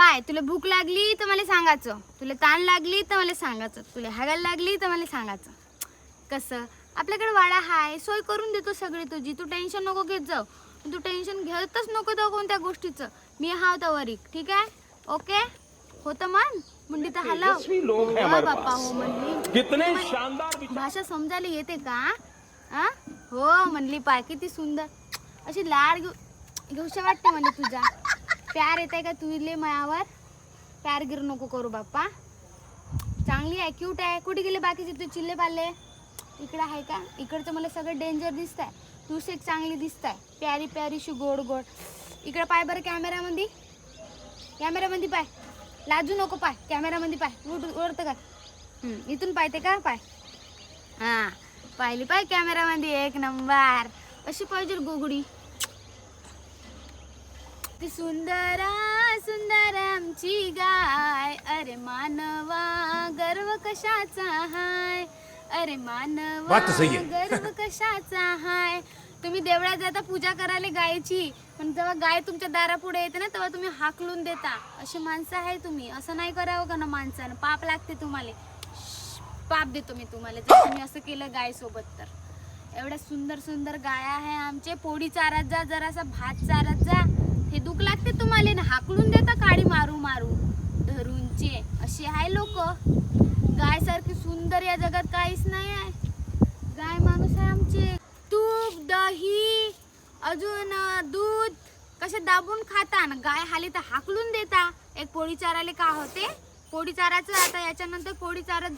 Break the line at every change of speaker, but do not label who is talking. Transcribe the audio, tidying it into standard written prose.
पाय, तुला भूक लागली तर मला सांगायचं, तुला ताण लागली तर मला सांगायचं, तुला हागायला लागली तर मला सांगायचं. कसं आपल्याकडे वाडा हाय, सोय करून देतो सगळी तुझी. तू टेन्शन नको घेत जाऊ. तू टेन्शन घेतच नको जाऊ कोणत्या गोष्टीचं. मी हाव तवरिक, ठीक आहे? ओके होतं मन मुंडी तर हलाव. हो बाप्पा हो म्हणली.
कितने शानदार
भाषा समजायला येते का? हो म्हणली. पाय किती सुंदर अशी लाड घेऊशा वाटते म्हणजे तुझा. प्यार येत आहे का तुझले मायावर? प्यार गिर नको करू बाप्पा. चांगली आहे, क्यूट आहे. कुठे गेले बाकीचे तू चिल्ले पाल्ले? इकडं आहे का? इकडचं मला सगळं डेंजर दिसत आहे. तूच एक चांगली दिसत आहे, प्यारी प्यारीशी गोड गोड. इकडं पाय बरं कॅमेरामध्ये. कॅमेरामध्ये पाय, लाजू नको. पाय कॅमेरामध्ये पाय. उडतं का? इथून पाहते का? पाय हां पाहिली पाय कॅमेरामध्ये. एक नंबर. अशी पाहिजे गोगडी. ती सुंदरा सुंदर आमची गाय. अरे मानवा गर्व कशाचा हाय. अरे मानवा गर्व कशाचा हाय. तुम्ही देवळात जाता पूजा करायला गायची, पण जेव्हा गाय तुमच्या दारापुढे येते ना तेव्हा तुम्ही हाकलून देता. अशी माणसं आहे तुम्ही. असं नाही करावं का ना माणसानं. पाप लागते तुम्हाला. पाप देतो मी तुम्हाला जर तुम्ही असं केलं गाय सोबत तर. एवढ्या सुंदर सुंदर गाया आहे आमचे. पोळी चारत जा, जरासा भात चारत जा. हे दुःख लागते तुम्हाला ना. हाकलून देता काडी मारू मारू धरूनचे. असे आहे लोक. गाय सारखी सुंदर या जगात काहीच नाही आहे. गाय माणूस आहे आमचे. तूप दही अजून दूध कसे दाबून खाता ना. गाय हाली तर हाकलून देता. एक पोळी चाराले का होते? पोळी चारायचं आता याच्यानंतर पोळी चारत